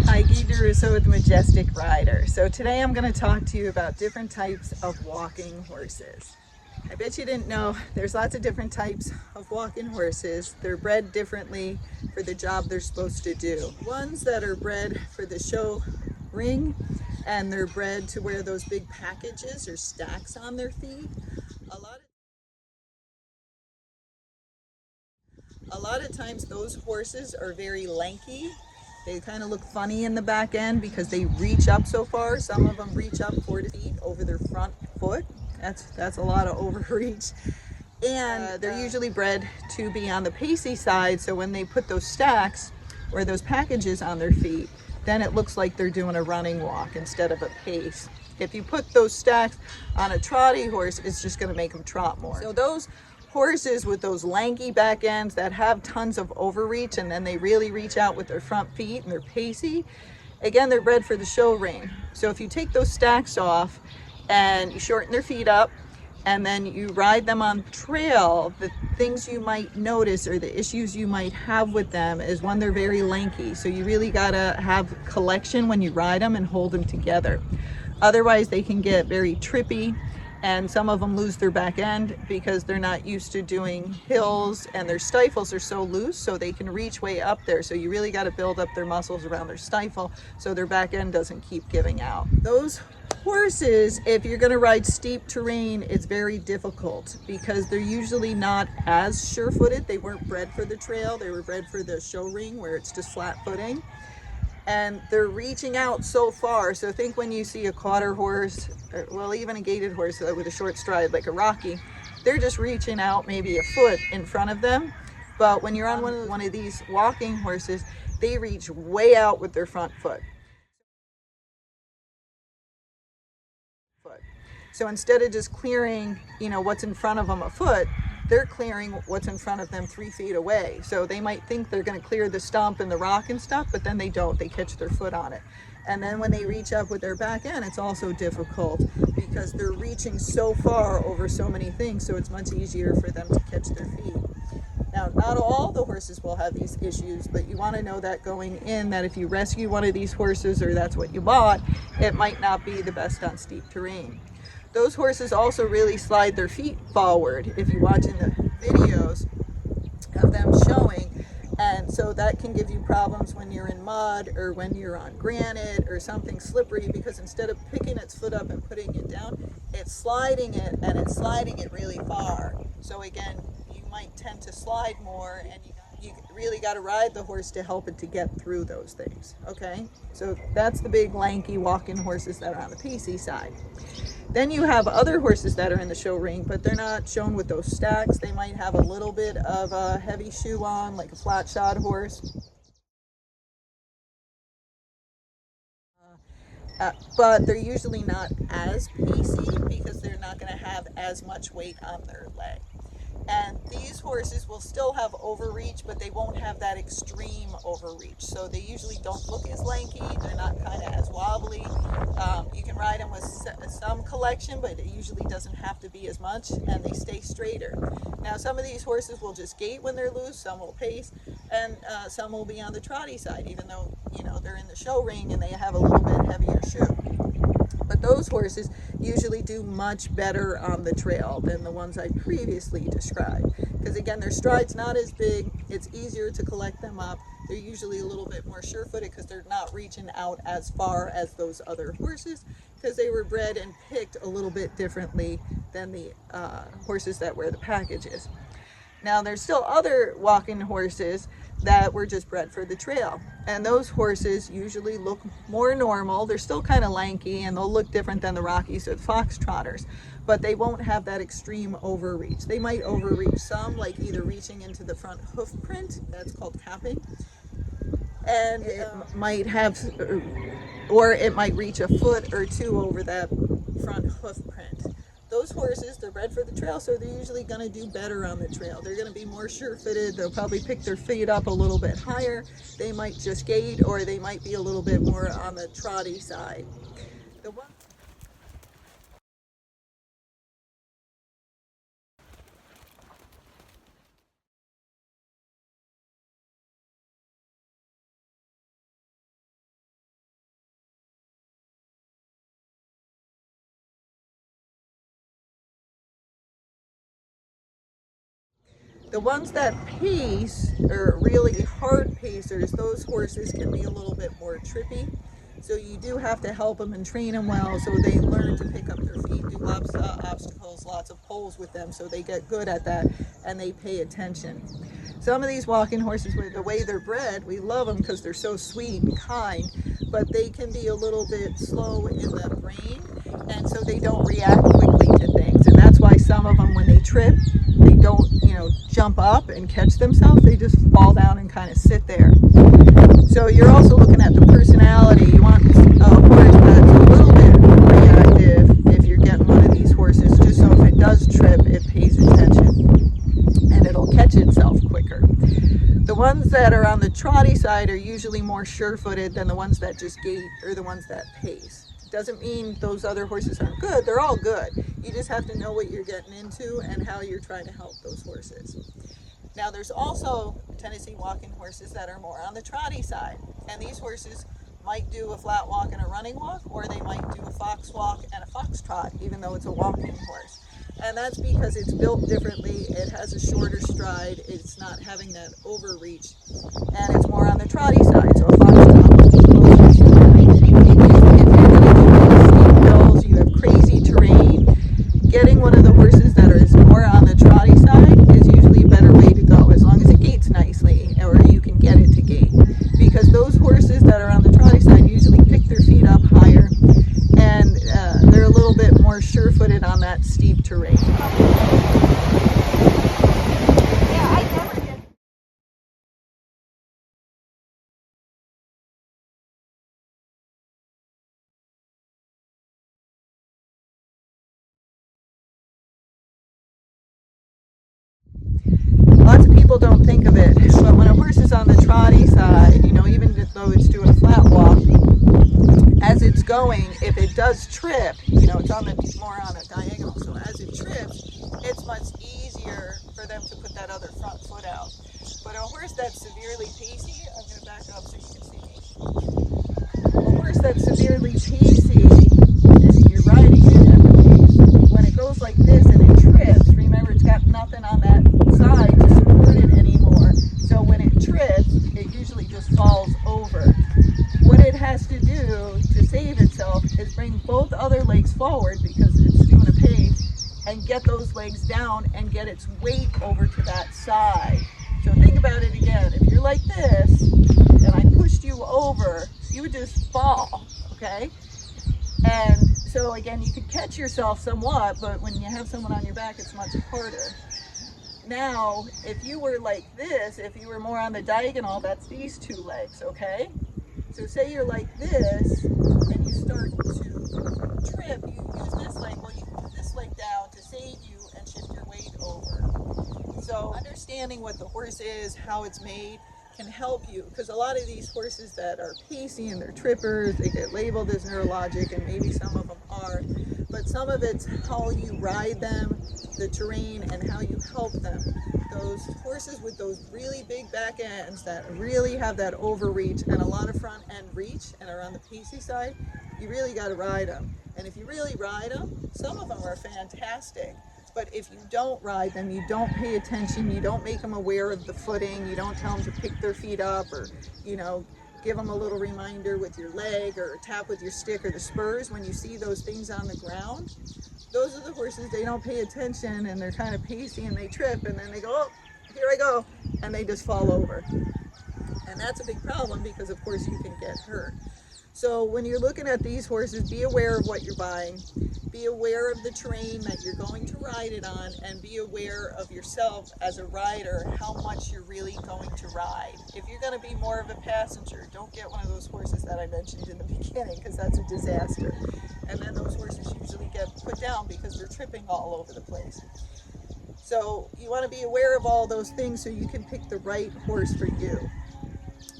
Hi, Gaye DeRusso with Majestic Rider. So today I'm going to talk to you about different types of walking horses. I bet you didn't know there's lots of different types of walking horses. They're bred differently for the job they're supposed to do. Ones that are bred for the show ring, and they're bred to wear those big packages or stacks on their feet. A lot of times those horses are very lanky. They kind of look funny in the back end because they reach up so far. Some of them reach up 4 feet over their front foot. That's a lot of overreach. And they're usually bred to be on the pacey side, so when they put those stacks or those packages on their feet, then it looks like they're doing a running walk instead of a pace. If you put those stacks on a trotty horse, it's just going to make them trot more. So those horses with those lanky back ends that have tons of overreach and then they really reach out with their front feet and they're pacey, again, they're bred for the show ring. So if you take those stacks off and you shorten their feet up and then you ride them on trail, the things you might notice or the issues you might have with them is, one, they're very lanky. So you really gotta have collection when you ride them and hold them together. Otherwise they can get very trippy, and some of them lose their back end because they're not used to doing hills, and their stifles are so loose so they can reach way up there. So you really got to build up their muscles around their stifle so their back end doesn't keep giving out. Those horses, if you're going to ride steep terrain, it's very difficult because they're usually not as sure-footed. They weren't bred for the trail. They were bred for the show ring where it's just flat footing. And they're reaching out so far. So think when you see a quarter horse, or, well, even a gaited horse with a short stride like a Rocky, they're just reaching out maybe a foot in front of them. But when you're on one of these walking horses, they reach way out with their front foot. So instead of just clearing, what's in front of them a foot, they're clearing what's in front of them 3 feet away. So they might think they're going to clear the stump and the rock and stuff, but then they don't. They catch their foot on it. And then when they reach up with their back end, it's also difficult because they're reaching so far over so many things, so it's much easier for them to catch their feet. Now, not all the horses will have these issues, but you want to know that going in, that if you rescue one of these horses or that's what you bought, it might not be the best on steep terrain. Those horses also really slide their feet forward if you watch in the videos of them showing, and so that can give you problems when you're in mud or when you're on granite or something slippery, because instead of picking its foot up and putting it down, it's sliding it, and it's sliding it really far. So again, you might tend to slide more, and you really got to ride the horse to help it to get through those things. Okay, so that's the big lanky walking horses that are on the PC side. Then you have other horses that are in the show ring, but they're not shown with those stacks. They might have a little bit of a heavy shoe on, like a flat shod horse. But they're usually not as pacey because they're not going to have as much weight on their leg. And these horses will still have overreach, but they won't have that extreme overreach. So they usually don't look as lanky. They're not kind of as wobbly. You can ride them with some collection, but it usually doesn't have to be as much, and they stay straighter. Now, some of these horses will just gait when they're loose, some will pace, and some will be on the trotty side, even though, they're in the show ring and they have a little bit heavier shoe. But those horses usually do much better on the trail than the ones I previously described. Because again, their stride's not as big, it's easier to collect them up. They're usually a little bit more sure-footed because they're not reaching out as far as those other horses, because they were bred and picked a little bit differently than the horses that wear the packages. Now, there's still other walking horses that were just bred for the trail, and those horses usually look more normal. They're still kind of lanky, and they'll look different than the Rockies or the Foxtrotters, but they won't have that extreme overreach. They might overreach some, like either reaching into the front hoof print, that's called capping, and it might have, or it might reach a foot or two over that front hoof print. Those horses, they're bred for the trail, so they're usually going to do better on the trail. They're going to be more sure-footed. They'll probably pick their feet up a little bit higher. They might just gait, or they might be a little bit more on the trotty side. The one The ones that pace, or really hard pacers, those horses can be a little bit more trippy. So you do have to help them and train them well so they learn to pick up their feet, do lots of obstacles, lots of poles with them so they get good at that and they pay attention. Some of these walking horses, the way they're bred, we love them because they're so sweet and kind, but they can be a little bit slow in the brain, and so they don't react quickly to things. And that's why some of them, when they trip, they don't, jump up and catch themselves. They just fall down and kind of sit there. So you're also looking at the personality. You want a horse that's a little bit reactive if you're getting one of these horses, just so if it does trip, it pays attention and it'll catch itself quicker. The ones that are on the trotty side are usually more sure-footed than the ones that just gait or the ones that pace. Doesn't mean those other horses aren't good. They're all good. You just have to know what you're getting into and how you're trying to help those horses. Now there's also Tennessee walking horses that are more on the trotty side, and these horses might do a flat walk and a running walk, or they might do a fox walk and a fox trot, even though it's a walking horse. And that's because it's built differently. It has a shorter stride. It's not having that overreach, and it's more on the trotty side. So a fox trot would be closer to the line. If you're going to do steep hills, you have crazy terrain, getting one of the horses that is more on the trotty side is usually a better way to go, as long as it gaits nicely, or you can get it to gait. Because those horses that are on the trotty side usually pick their feet up higher, and they're a little bit more sure-footed on that steep terrain. Lots of people don't think of it, but when a horse is on the trotty side, even though it's doing a flat walk, as it's going, if it does trip, it's more on a diagonal, so as it trips, it's much easier for them to put that other front foot out. But a horse that's severely pacey, I'm going to back up so you can see me. A horse that's severely pacey, and you're riding it, when it goes like this and it trips, remember it's got nothing on that side to support it anymore. So when it trips, it usually just falls over. What it has to do to save itself is bring both other legs forward, because it's doing a pace, and get those legs down and get its weight over to that side. So think about it again. If you're like this and I pushed you over, you would just fall, okay? And so again, you could catch yourself somewhat, but when you have someone on your back, it's much harder. Now, if you were like this, if you were more on the diagonal, that's these two legs, okay? So say you're like this, and you start to trip, you use this leg, well, you can put this leg down to save you and shift your weight over. So understanding what the horse is, how it's made, can help you, because a lot of these horses that are pacey and they're trippers, they get labeled as neurologic, and maybe some of them are, but some of it's how you ride them, the terrain, and how you help them. Those horses with those really big back ends that really have that overreach and a lot of front end reach and are on the pacey side, you really got to ride them. And if you really ride them, some of them are fantastic. But if you don't ride them, you don't pay attention, you don't make them aware of the footing, you don't tell them to pick their feet up, or, give them a little reminder with your leg or tap with your stick or the spurs when you see those things on the ground, those are the horses, they don't pay attention and they're kind of pacey and they trip and then they go, oh, here I go, and they just fall over. And that's a big problem because of course you can get hurt. So when you're looking at these horses, be aware of what you're buying, be aware of the terrain that you're going to ride it on, and be aware of yourself as a rider, how much you're really going to ride. If you're going to be more of a passenger, don't get one of those horses that I mentioned in the beginning, because that's a disaster. And then those horses usually get put down because they're tripping all over the place. So you want to be aware of all those things so you can pick the right horse for you.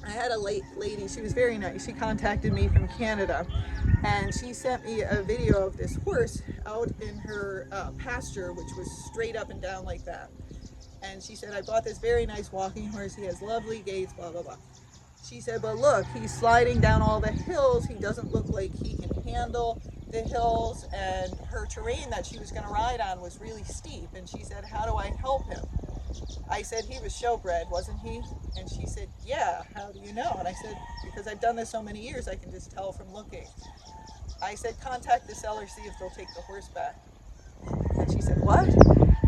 I had a lady, she was very nice. She contacted me from Canada, and she sent me a video of this horse out in her pasture, which was straight up and down like that. And she said, I bought this very nice walking horse. He has lovely gaits, blah, blah, blah. She said, but look, he's sliding down all the hills. He doesn't look like he can handle the hills, and her terrain that she was going to ride on was really steep. And she said, how do I help him? I said, he was showbred, wasn't he? And she said, yeah, how do you know? And I said, because I've done this so many years, I can just tell from looking. I said, contact the seller, see if they'll take the horse back. And she said, what?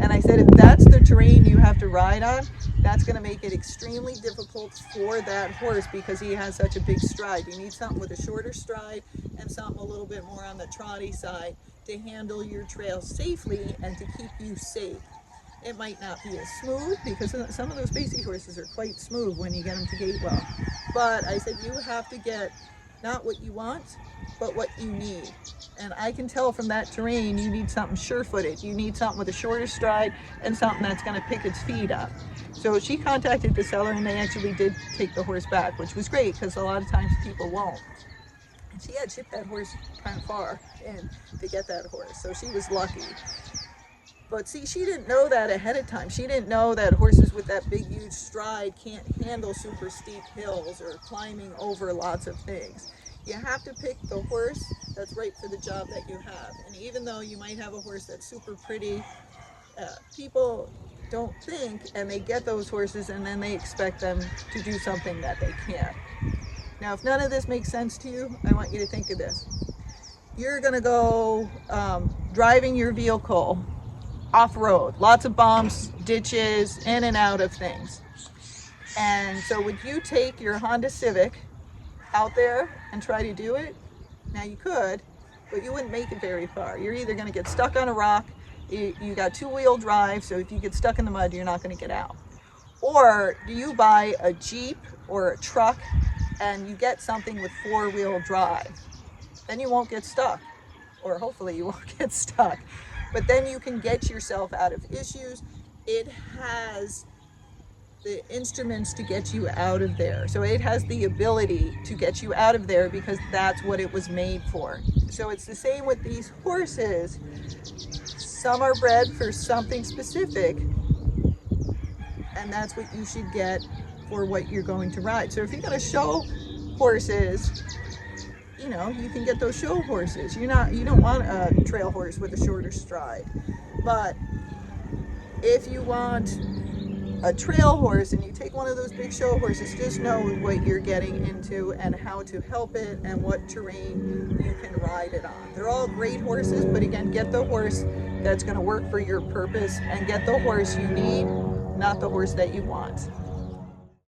And I said, if that's the terrain you have to ride on, that's going to make it extremely difficult for that horse because he has such a big stride. You need something with a shorter stride and something a little bit more on the trotty side to handle your trail safely and to keep you safe. It might not be as smooth because some of those basic horses are quite smooth when you get them to gait well. But I said, you have to get not what you want, but what you need. And I can tell from that terrain, you need something sure-footed. You need something with a shorter stride and something that's going to pick its feet up. So she contacted the seller and they actually did take the horse back, which was great because a lot of times people won't. And she had shipped that horse kind of far in to get that horse, so she was lucky. But see, she didn't know that ahead of time. She didn't know that horses with that big, huge stride can't handle super steep hills or climbing over lots of things. You have to pick the horse that's right for the job that you have. And even though you might have a horse that's super pretty, people don't think, and they get those horses and then they expect them to do something that they can't. Now, if none of this makes sense to you, I want you to think of this. You're gonna go driving your vehicle off-road, lots of bumps, ditches, in and out of things. And so would you take your Honda Civic out there and try to do it? Now you could, but you wouldn't make it very far. You're either going to get stuck on a rock, you got two-wheel drive, so if you get stuck in the mud, you're not going to get out. Or do you buy a Jeep or a truck and you get something with four-wheel drive? Then you won't get stuck, or hopefully you won't get stuck. But then you can get yourself out of issues. It has the instruments to get you out of there. So it has the ability to get you out of there because that's what it was made for. So it's the same with these horses. Some are bred for something specific, and that's what you should get for what you're going to ride. So if you're going to show horses, you know, you can get those show horses. You don't want a trail horse with a shorter stride. But if you want a trail horse and you take one of those big show horses, just know what you're getting into and how to help it and what terrain you can ride it on. They're all great horses, but again, get the horse that's going to work for your purpose and get the horse you need, not the horse that you want.